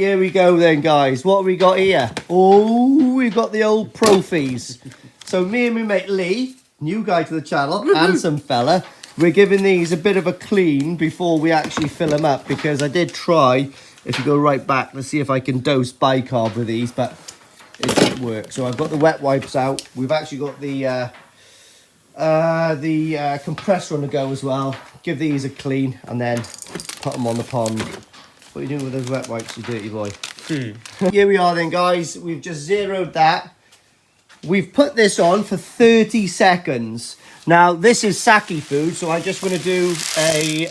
here we go then, guys. What have we got here? Oh, we've got the old Profies. So me and my mate Lee, new guy to the channel, handsome fella, we're giving these a bit of a clean before we actually fill them up, because I did try, if you go right back, to see if I can dose bicarb with these, but it didn't work. So I've got the wet wipes out. We've actually got the compressor on the go as well. Give these a clean and then put them on the pond. What are you doing with those wet wipes, you dirty boy? Here we are then, guys. We've just zeroed that. We've put this on for 30 seconds. Now, this is sake food, so I just want to do a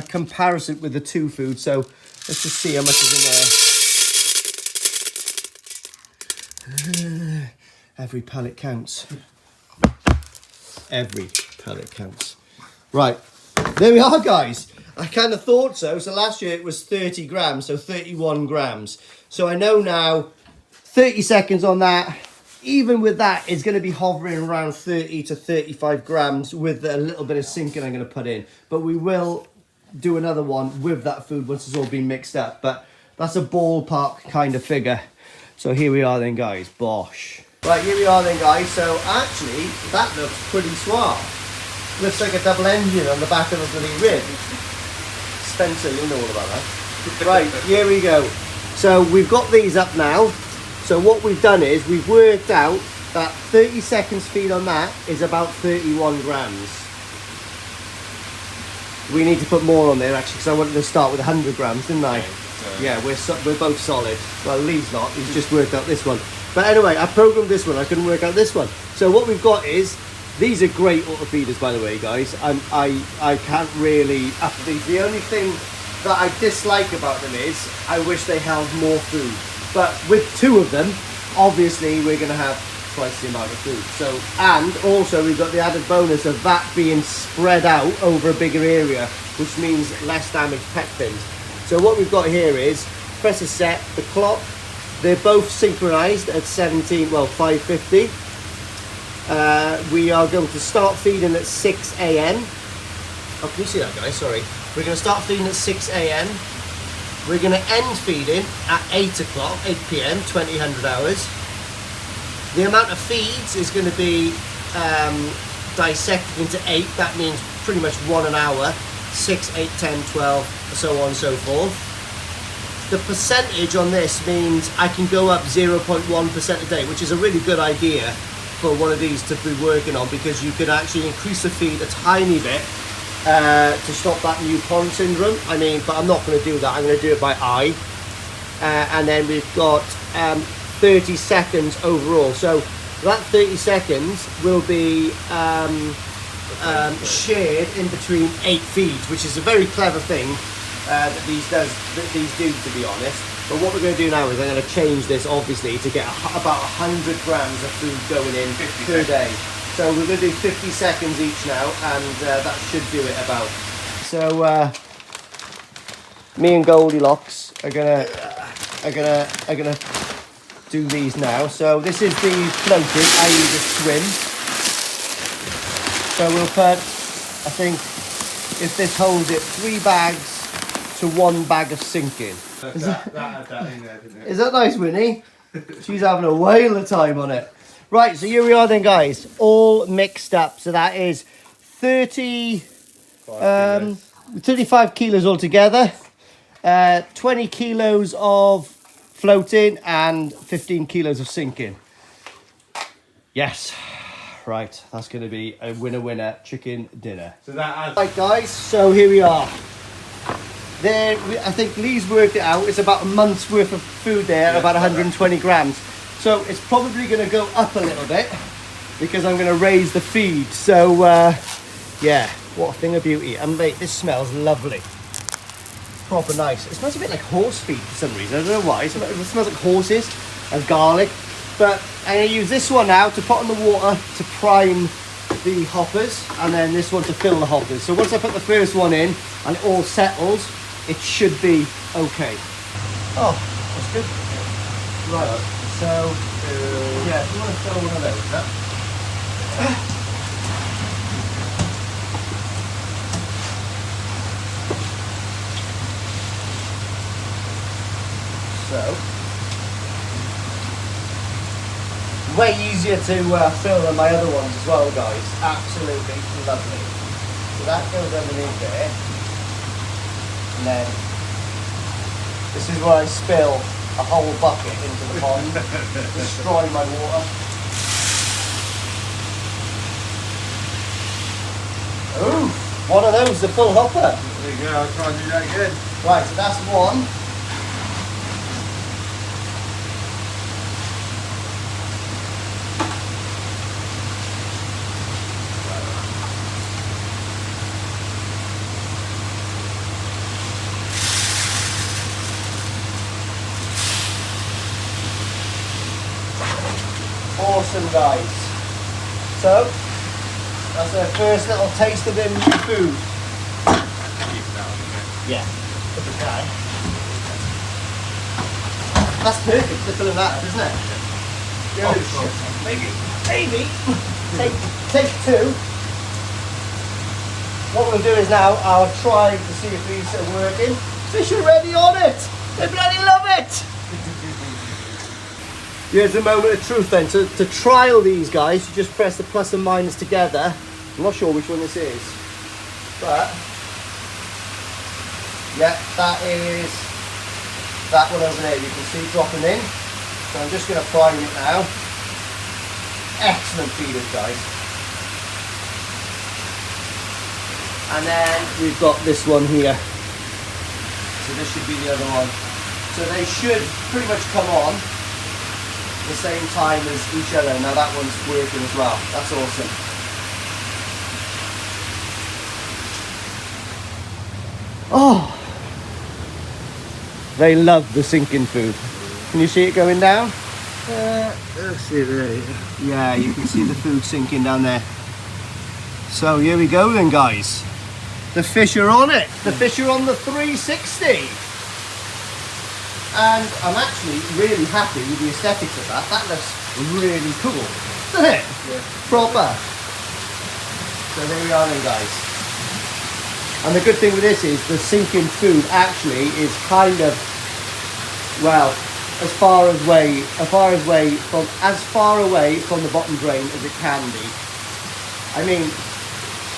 comparison with the two foods. So let's just see how much is in there. Every pellet counts. Every pellet counts. Right, there we are, guys. I kind of thought so. So last year it was 30 grams, so 31 grams. So I know now 30 seconds on that. Even with that, it's going to be hovering around 30 to 35 grams with a little bit of sinking I'm going to put in. But we will do another one with that food once it's all been mixed up. But that's a ballpark kind of figure. So here we are then, guys. Bosh. Right, here we are then, guys. So actually, that looks pretty suave. Looks like a double engine on the back of a bloody rib. Spencer, you know all about that. Right, here we go. So we've got these up now. So what we've done is we've worked out that 30 seconds feed on that is about 31 grams. We need to put more on there actually, because I wanted to start with 100 grams, didn't I? Yeah, we're both solid. Well, Lee's not. He's just worked out this one. But anyway, I programmed this one. I couldn't work out this one. So what we've got is, these are great auto feeders, by the way, guys. I can't really up these. The only thing that I dislike about them is I wish they held more food. But with two of them, obviously we're going to have twice the amount of food. So, and also we've got the added bonus of that being spread out over a bigger area, which means less damaged pet bins. So what we've got here is press a set, the clock. They're both synchronized at 5:50. We are going to start feeding at 6 a.m. Oh, can you see that, guys? Sorry. We're going to start feeding at 6 a.m. We're going to end feeding at 8 o'clock, 8 p.m., 2000 hours. The amount of feeds is going to be dissected into 8. That means pretty much 1 an hour. 6, 8, 10, 12, so on and so forth. The percentage on this means I can go up 0.1% a day, which is a really good idea for one of these to be working on, because you can actually increase the feed a tiny bit to stop that new pond syndrome. I mean, but I'm not going to do that. I'm going to do it by eye. And then we've got 30 seconds overall. So that 30 seconds will be shared in between 8 feeds, which is a very clever thing that these do, to be honest. But what we're going to do now is I'm going to change this, obviously, to get about 100 grams of food going in per day. So we're going to do 50 seconds each now, and that should do it about. So me and Goldilocks are gonna do these now. So this is the floating, i.e. the swim. So we'll put, I think, if this holds it, 3 bags to 1 bag of sinking. Is that nice, Winnie? She's having a whale of time on it. Right, so here we are then, guys, all mixed up. So that is 35 kilos altogether, 20 kilos of floating and 15 kilos of sinking. Yes. Right, that's going to be a winner chicken dinner. So that right, guys, so here we are. There, I think Lee's worked it out. It's about a month's worth of food there, about 120 grams. So it's probably going to go up a little bit because I'm going to raise the feed. So, yeah, what a thing of beauty. And mate, this smells lovely. Proper nice. It smells a bit like horse feed for some reason. I don't know why. It smells like horses and garlic. But I'm going to use this one now to put on the water to prime the hoppers, and then this one to fill the hoppers. So once I put the first one in and it all settles, it should be okay. Oh, that's good. Right, so yeah, if you want to fill one of those up. So, way easier to fill than my other ones as well, guys. Absolutely lovely. So that goes underneath there. And then, this is where I spill a whole bucket into the pond. Destroy my water. Ooh, one of those, the full hopper. There you go, I'll try and do that again. Right, so that's one. Awesome, guys. So, that's our first little taste of the new food. Yeah, if we can. That's perfect for filling that up, isn't it? Good. Maybe. Take two. What we'll do is now, I'll try to see if these are working. Fish are already on it. They bloody love it. Here's the moment of truth then. To trial these guys, you just press the plus and minus together. I'm not sure which one this is, but yeah, that is that one over there. You can see dropping in. So I'm just going to prime it now. Excellent feeders, guys. And then we've got this one here. So this should be the other one. So they should pretty much come on the same time as each other. Now that one's working as well. That's awesome. Oh, they love the sinking food. Can you see it going down? Let's see there. Yeah, you can see the food sinking down there. So here we go then, guys. The fish are on it. The fish are on the 360. And I'm actually really happy with the aesthetics of that. That looks really cool, doesn't it? Yeah. Proper. So there we are then, guys. And the good thing with this is the sinking food actually is kind of, well, as far away from the bottom drain as it can be. I mean,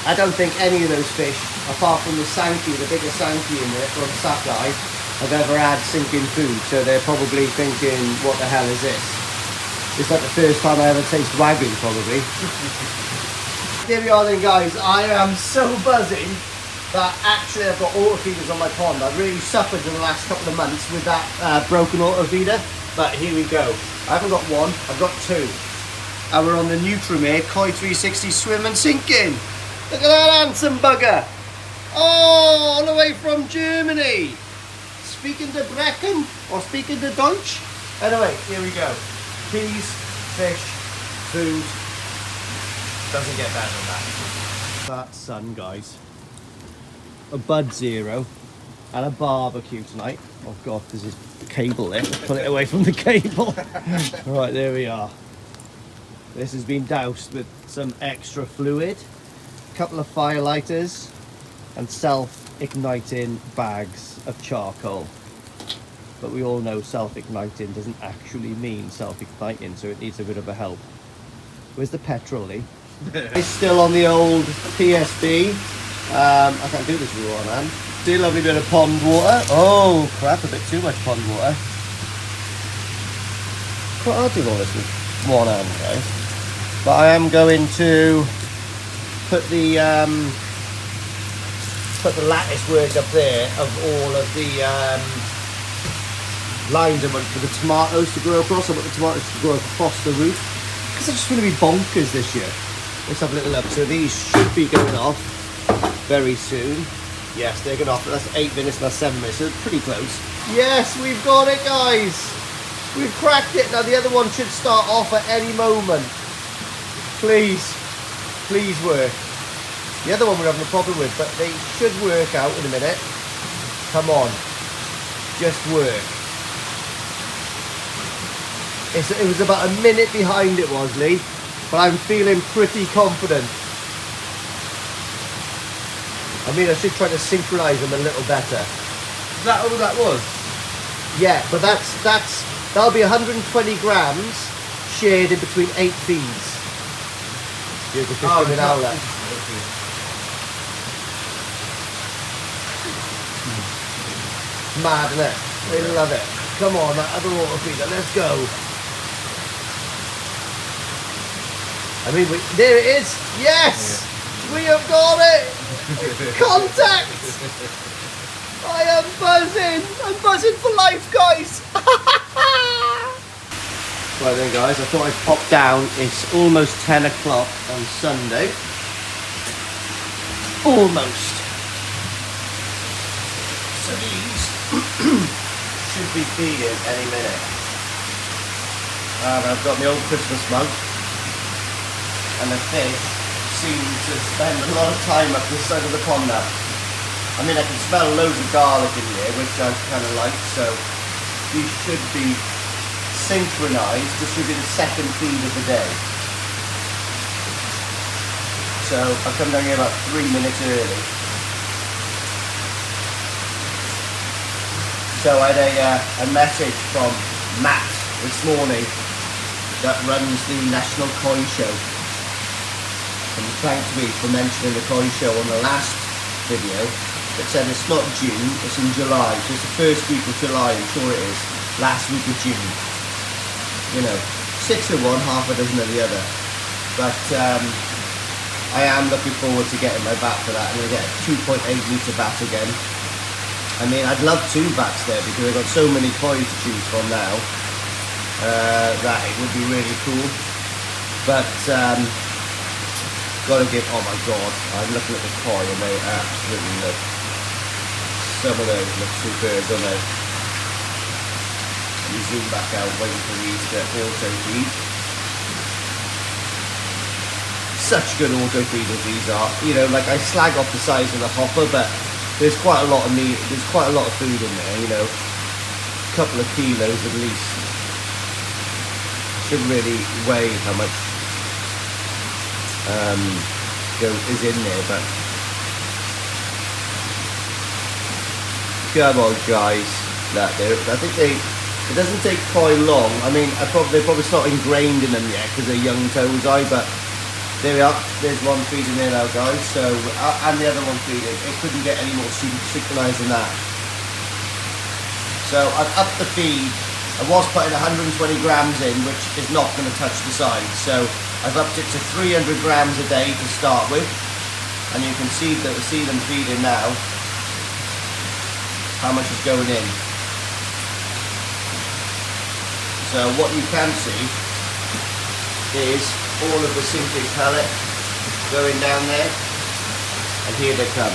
I don't think any of those fish, apart from the Sankey, the bigger Sankey in there from Sakai, have ever had sinking food. So they're probably thinking, what the hell is this? It's like the first time I ever taste Wagyu, probably. Here we are then, guys. I am so buzzing that actually I've got auto feeders on my pond. I've really suffered in the last couple of months with that broken auto feeder, but here we go. I haven't got one, I've got two. And we're on the Nutrimare Koi 360 swim and sinking. Look at that handsome bugger. Oh, all the way from Germany. Speaking to Brecken or speaking to Deutsch. Anyway, here we go. Peas, fish, food. Doesn't get better than that. That sun, guys. A Bud Zero and a barbecue tonight. Oh god, there's this cable there. Pull it away from the cable. Right, there we are. This has been doused with some extra fluid, a couple of fire lighters and self-igniting bags of charcoal. But we all know self-igniting doesn't actually mean self-igniting, so it needs a bit of a help. Where's the petrol, Lee? It's still on the old PSB. I can't do this with one hand. Do a lovely bit of pond water. Oh crap, a bit too much pond water. Quite hard to do all this with one hand, guys. But I am going to put the lattice work up there of all of the lines I want for the tomatoes to grow across. I want the tomatoes to grow across the roof because they're just going to be bonkers this year. Let's have a little look. So these should be going off very soon. Yes, they're going off. That's 8 minutes, that's 7 minutes, so it's pretty close. Yes, we've got it, guys. We've cracked it. Now the other one should start off at any moment. Please, please work. The other one we're having a problem with, but they should work out in a minute. Come on, just work. It was about a minute behind it was, Lee, but I'm feeling pretty confident. I mean, I should try to synchronise them a little better. Is that all that was? Yeah, but that'll be 120 grams shared in between 8 feeds. Here's the fish coming out there. Mad, isn't it? They love it. Come on, that other water feeder, let's go. I mean, there it is. Yes! We have got it! Contact! I am buzzing! I'm buzzing for life, guys! Right then, guys, I thought I'd pop down. It's almost 10 o'clock on Sunday. Almost. So these should be feeding any minute. And I've got my old Christmas mug. And the fish seem to spend a lot of time up this side of the pond now. I mean, I can smell loads of garlic in here, which I kind of like, so these should be synchronized. This should be the second feed of the day. So I'll come down here about 3 minutes early. So I had a message from Matt this morning that runs the National Koi Show. And he thanked me for mentioning the Koi Show on the last video. It said it's not June, it's in July. So it's the first week of July, I'm sure it is. Last week of June. You know, 6 of one, half a dozen of the other. But I am looking forward to getting my bat for that. I'm going to get a 2.8 litre bat again. I mean, I'd love 2 bats there because I've got so many koi to choose from now that it would be really cool. But gotta give, oh my god, I'm looking at the koi and they absolutely look, some of those look superb, don't they? You zoom back out, waiting for these to auto feed. Such good auto feeders these are. You know, like I slag off the size of the hopper, but there's quite a lot of meat, there's quite a lot of food in there, you know. A couple of kilos at least. Should really weigh how much is in there, but come on guys, I think it doesn't take quite long. I mean, they're probably not ingrained in them yet because they're young tozai, but there we are, there's one feeding there now guys, so and the other one feeding. It couldn't get any more synchronized than that. So I've upped the feed. I was putting 120 grams in, which is not going to touch the sides, so I've upped it to 300 grams a day to start with, and you can see them feeding now, how much is going in. So what you can see is all of the sinking pellet going down there, and here they come.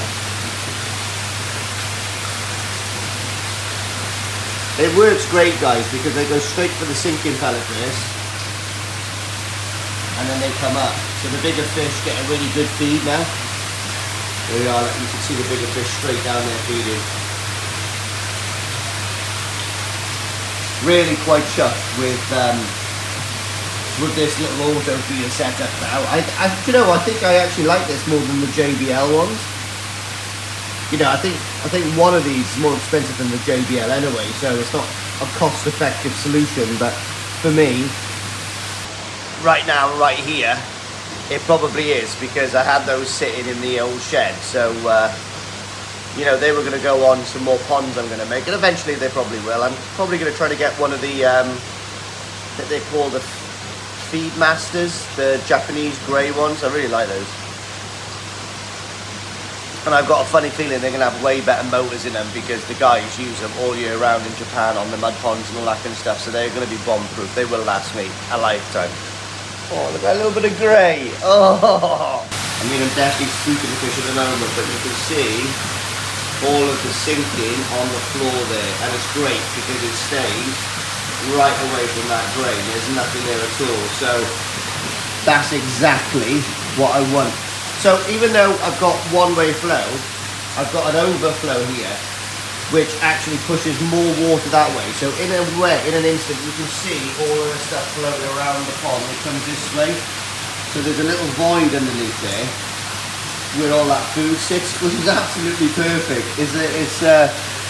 It works great guys because they go straight for the sinking pellet first and then they come up. So the bigger fish get a really good feed now. There we are, you can see the bigger fish straight down there feeding. Really quite chuffed with this little auto feeder setup now. You know, I think I actually like this more than the JBL ones. You know, I think one of these is more expensive than the JBL anyway, so it's not a cost-effective solution, but for me, right now, right here, it probably is, because I had those sitting in the old shed, so, you know, they were going to go on some more ponds I'm going to make, and eventually they probably will. I'm probably going to try to get one of the, that they call the Feed Masters, the Japanese grey ones. I really like those. And I've got a funny feeling they're going to have way better motors in them because the guys use them all year round in Japan on the mud ponds and all that kind of stuff. So they're going to be bomb-proof. They will last me a lifetime. Oh, look at a little bit of grey. Oh! I mean, I'm definitely spooking the fish at the moment, but you can see all of the sinking on the floor there. And it's great because it stays right away from that grain. There's nothing there at all. So that's exactly what I want. So even though I've got one-way flow, I've got an overflow here, which actually pushes more water that way. So in an instant, you can see all of the stuff floating around the pond. It comes this way. So there's a little void underneath there where all that food sits, which is absolutely perfect.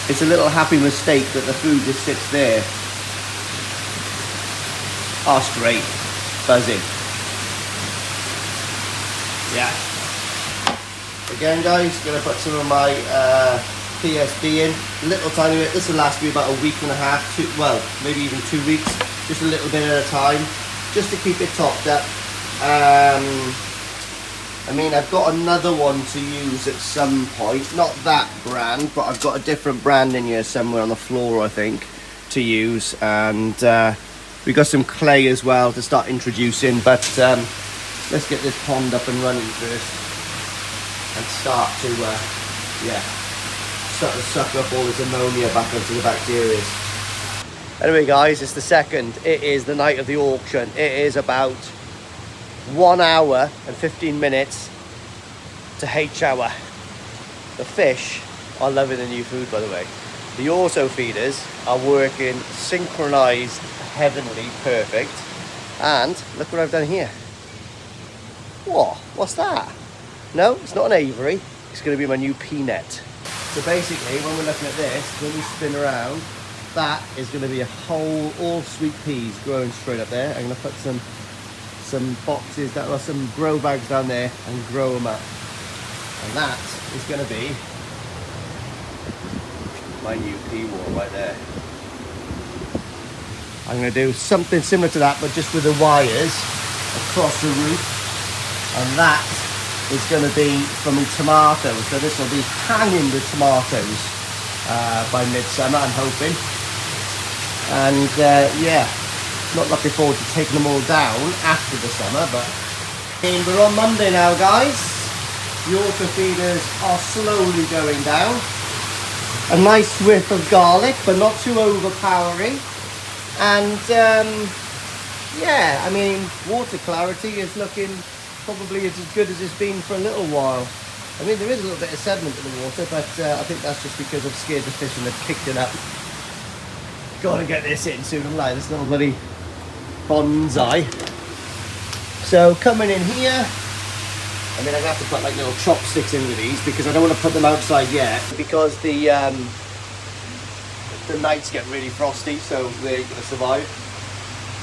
it's a little happy mistake that the food just sits there. Oh, it's great. Buzzing. Yeah. Again, guys, gonna put some of my PSB in. Little tiny bit. This will last me about a week and a half, well, maybe even 2 weeks. Just a little bit at a time, just to keep it topped up. I mean, I've got another one to use at some point. Not that brand, but I've got a different brand in here somewhere on the floor, I think, to use. And we got some clay as well to start introducing. But let's get this pond up and running first, and start to, start to suck up all this ammonia back into the bacteria. Anyway, guys, it's the 2nd. It is the night of the auction. It is about 1 hour and 15 minutes to H hour. The fish are loving the new food, by the way. The auto feeders are working synchronized, heavenly, perfect. And look what I've done here. What's that? No, it's not an aviary. It's going to be my new P-net. So basically, when we're looking at this, when we spin around, that is going to be a whole, all sweet peas growing straight up there. I'm going to put some boxes, some grow bags down there and grow them up. And that is going to be my new pea wall right there. I'm going to do something similar to that, but just with the wires across the roof. And that is going to be for me tomatoes. So this will be hanging with tomatoes by midsummer, I'm hoping. And yeah, not looking forward to taking them all down after the summer, but we're on Monday now, guys. The auto feeders are slowly going down. A nice whiff of garlic, but not too overpowering. And yeah, I mean, water clarity is looking probably as good as it's been for a little while. I mean, there is a little bit of sediment in the water, but I think that's just because I've scared the fish and they've kicked it up. Gotta get this in soon, I'm like this little bloody bonsai. So coming in here, I mean, I'm gonna have to put like little chopsticks in with these because I don't want to put them outside yet because the nights get really frosty, so they're gonna survive.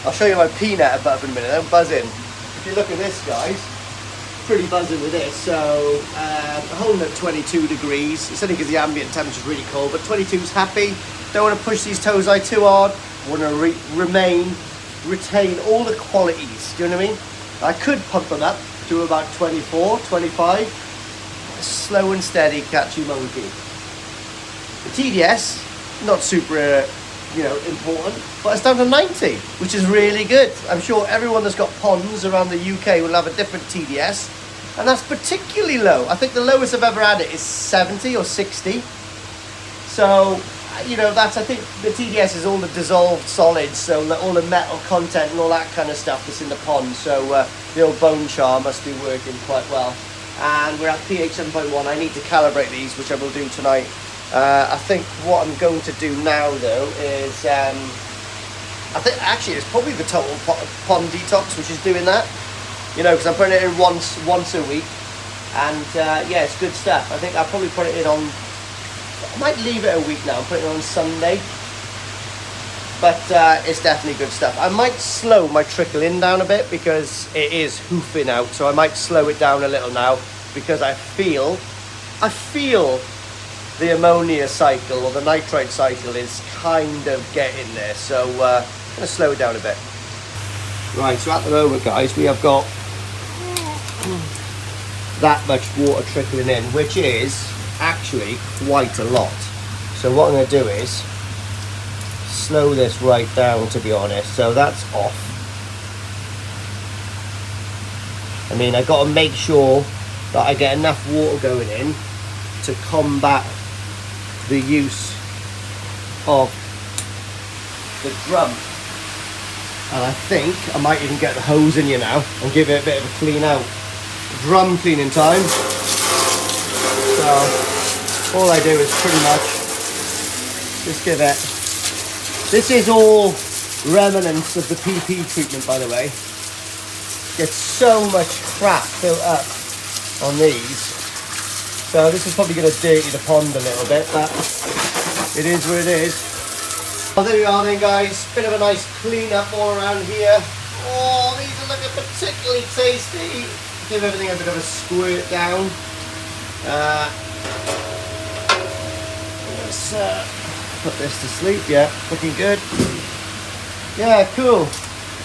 I'll show you my P-net above in a minute. Don't buzz in. If you look at this, guys, pretty buzzing with this. So holding at 22 degrees. It's only because the ambient temperature is really cold, but 22 is happy. Don't want to push these toes eye too hard. Want to retain all the qualities. Do you know what I mean? I could pump them up to about 24, 25. Slow and steady, catchy monkey. The TDS, not super, important, but it's down to 90, which is really good. I'm sure everyone that's got ponds around the UK will have a different TDS, and that's particularly low. I think the lowest I've ever had it is 70 or 60. So, I think the TDS is all the dissolved solids, so all the metal content and all that kind of stuff that's in the pond. So the old bone char must be working quite well. And we're at pH 7.1. I need to calibrate these, which I will do tonight. I think what I'm going to do now, though, is I think actually it's probably the total pond detox which is doing that. Because I'm putting it in once a week, and yeah, it's good stuff. I think I'll probably put it in on. I might leave it a week now and put it on Sunday, but it's definitely good stuff. I might slow my trickle in down a bit because it is hoofing out, so I might slow it down a little now because I feel the ammonia cycle or the nitrite cycle is kind of getting there, so I'm going to slow it down a bit. Right, so at the moment, guys, we have got that much water trickling in, which is actually quite a lot. So what I'm going to do is slow this right down, to be honest. So that's off. I mean, I've got to make sure that I get enough water going in to combat the use of the drum. And I think I might even get the hose in here now and give it a bit of a clean out. Drum cleaning time. So all I do is pretty much just give it. This is all remnants of the PP treatment, by the way. Gets so much crap built up on these. So this is probably going to dirty the pond a little bit, but it is what it is. Well, there we are then, guys. Bit of a nice clean up all around here. Oh, these are looking particularly tasty. Give everything a bit of a squirt down. Let's put this to sleep. Yeah, looking good. Yeah, cool.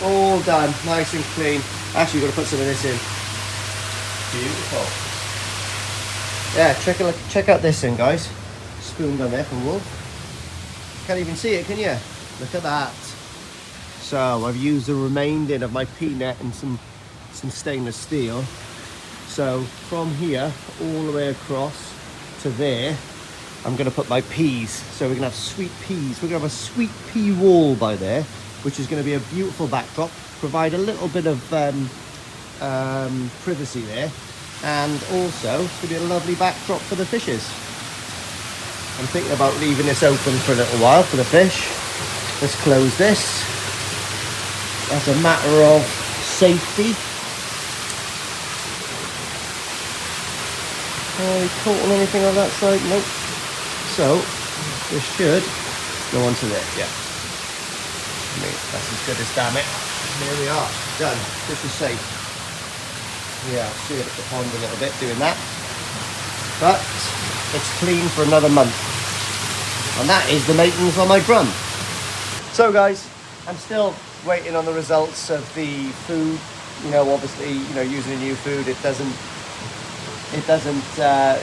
All done, nice and clean. Actually, got to put some of this in. Beautiful. Yeah, check out this thing, guys. Spoon down there from Wolf. Can't even see it, can you? Look at that. So I've used the remainder of my P-net and some stainless steel. So from here all the way across to there, I'm going to put my peas. So we're going to have sweet peas. We're going to have a sweet pea wall by there, which is going to be a beautiful backdrop. Provide a little bit of privacy there, and also it's going to be a lovely backdrop for the fishes. I'm thinking about leaving this open for a little while for the fish. Let's close this. As a matter of safety. Are we caught on anything on that side? Nope. So this should go onto there. Yeah. That's as good as damn it. There we are. Done. Fish is safe. Yeah, I'll see it at the pond a little bit doing that. But it's clean for another month. And that is the maintenance on my drum. So guys, I'm still waiting on the results of the food. You know, obviously, you know, using a new food, it doesn't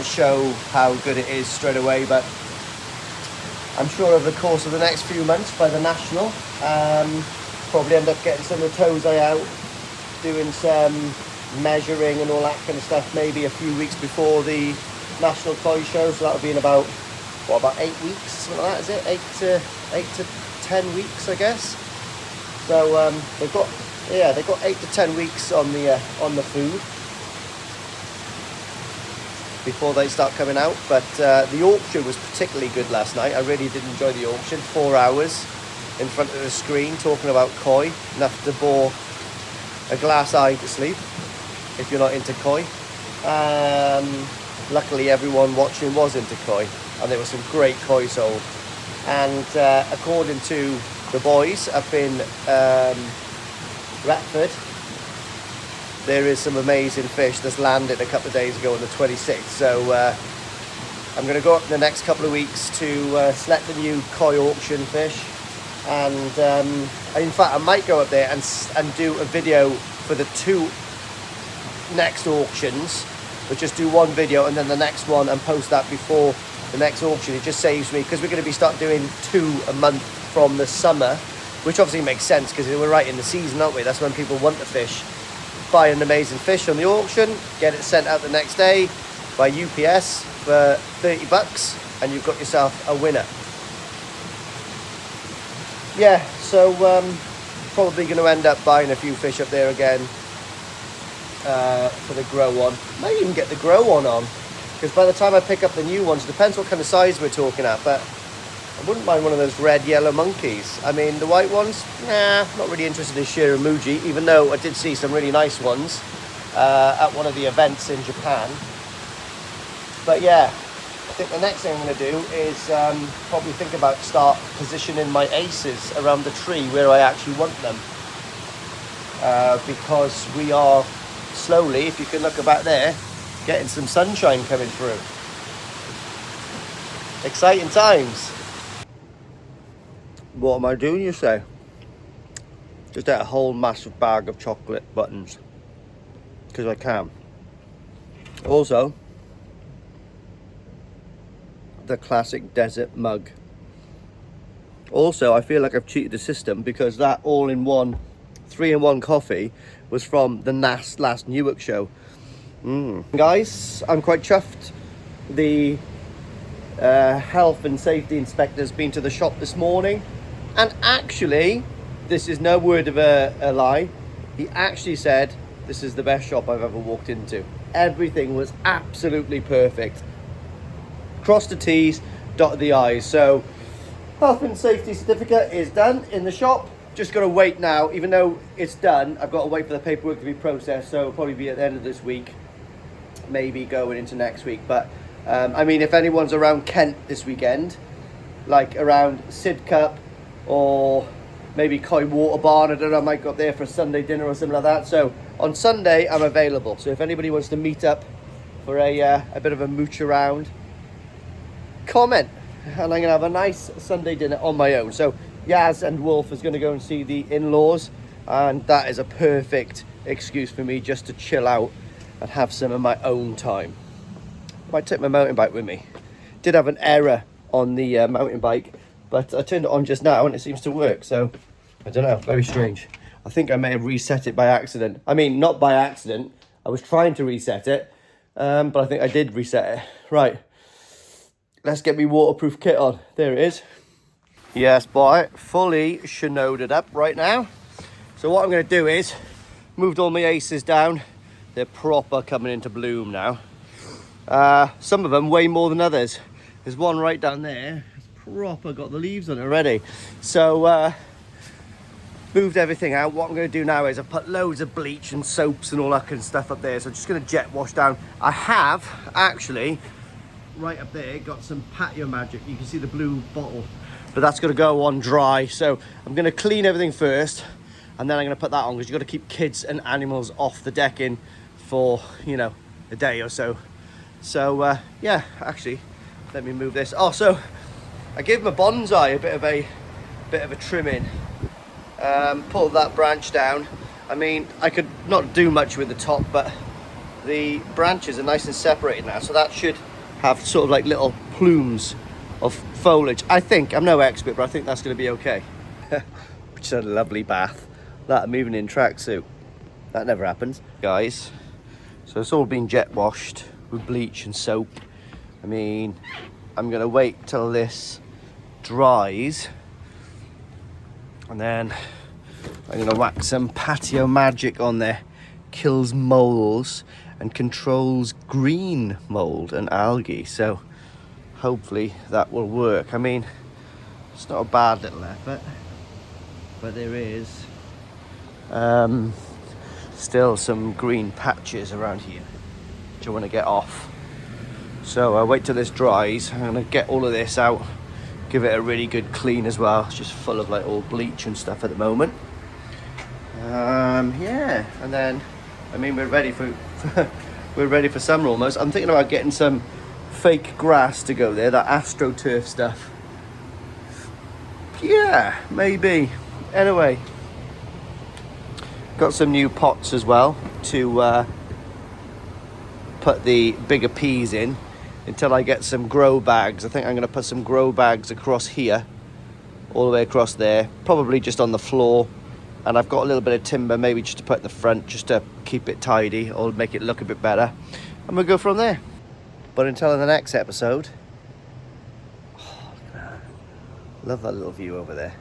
show how good it is straight away, but I'm sure over the course of the next few months by the National, probably end up getting some of the Tosei out, doing some measuring and all that kind of stuff, maybe a few weeks before the National Koi Show, so that'll be in about 8 weeks, something like that, is it? 8 to 10 weeks, I guess. So they've got 8 to 10 weeks on the food before they start coming out. But the auction was particularly good last night. I really did enjoy the auction. 4 hours in front of the screen talking about koi, enough to bore a glass eye to sleep if you're not into koi. Luckily everyone watching was into koi, and there was some great koi sold. And according to the boys up in Retford, there is some amazing fish that's landed a couple of days ago on the 26th. So I'm going to go up in the next couple of weeks to select the new koi auction fish. And in fact, I might go up there and do a video for the 2 next auctions, but just do one video and then the next one and post that before the next auction. It just saves me, because we're going to be start doing 2 a month from the summer, which obviously makes sense because we're right in the season, aren't we? That's when people want the fish. Buy an amazing fish on the auction, get it sent out the next day by UPS for $30, and you've got yourself a winner. Yeah, so probably going to end up buying a few fish up there again for the grow on. Might even get the grow on, because by the time I pick up the new ones, depends what kind of size we're talking at, but I wouldn't mind one of those red yellow monkeys. I mean, the white ones, nah, not really interested in Shiramuji, even though I did see some really nice ones at one of the events in Japan. But yeah, I think the next thing I'm going to do is probably think about start positioning my aces around the tree where I actually want them. Because we are slowly, if you can look about there, getting some sunshine coming through. Exciting times. What am I doing, you say? Just ate a whole massive bag of chocolate buttons. Because I can. Also, the classic desert mug. Also, I feel like I've cheated the system, because that all-in-one 3-in-1 coffee was from the last Newark show. Guys, I'm quite chuffed. The health and safety inspector's been to the shop this morning, and actually, this is no word of a lie, he actually said this is the best shop I've ever walked into. Everything was absolutely perfect. Crossed the T's, dotted the I's. So health and safety certificate is done in the shop. Just got to wait now. Even though it's done, I've got to wait for the paperwork to be processed, so it'll probably be at the end of this week, maybe going into next week. But I mean, if anyone's around Kent this weekend, like around Sidcup or maybe Coy Water Barn, I don't know, I might go up there for a Sunday dinner or something like that. So on Sunday, I'm available. So if anybody wants to meet up for a bit of a mooch around, comment. And I'm going to have a nice Sunday dinner on my own. So Yaz and Wolf is going to go and see the in-laws. And that is a perfect excuse for me just to chill out and have some of my own time. Might take my mountain bike with me. Did have an error on the mountain bike, but I turned it on just now and it seems to work. So I don't know, very strange. I think I may have reset it by accident. I mean, not by accident. I was trying to reset it, but I think I did reset it. Right, let's get me waterproof kit on. There it is. Yes, boy, fully Shinoded up right now. So what I'm going to do is moved all my aces down. They're proper coming into bloom now. Some of them way more than others. There's one right down there. It's proper got the leaves on it already. So moved everything out. What I'm going to do now is I've put loads of bleach and soaps and all that kind of stuff up there. So I'm just going to jet wash down. I have actually right up there got some Patio Magic. You can see the blue bottle, but that's going to go on dry. So I'm going to clean everything first, and then I'm going to put that on because you've got to keep kids and animals off the decking for, you know, a day or so. So yeah, actually, let me move this. Oh, so I gave my bonsai a bit of a trimming. Pulled that branch down. I mean, I could not do much with the top, but the branches are nice and separated now, so that should have sort of like little plumes of foliage. I think, I'm no expert, but I think that's going to be okay. Which is a lovely bath. That I'm even in tracksuit. That never happens, guys. So it's all been jet washed with bleach and soap. I mean, I'm going to wait till this dries, and then I'm going to whack some Patio Magic on there. Kills moles and controls green mold and algae. So hopefully that will work. I mean, it's not a bad little effort, but there is still some green patches around here which I want to get off. So I'll wait till this dries. I'm going to get all of this out, give it a really good clean as well. It's just full of like all bleach and stuff at the moment. Yeah, and then I mean we're ready for we're ready for summer almost. I'm thinking about getting some fake grass to go there, that AstroTurf stuff. Yeah, maybe. Anyway, got some new pots as well to put the bigger peas in until I get some grow bags. I think I'm going to put some grow bags across here, all the way across there, probably just on the floor. And I've got a little bit of timber, maybe just to put in the front, just to keep it tidy or make it look a bit better. And we'll go from there. But until the next episode, oh, love that little view over there.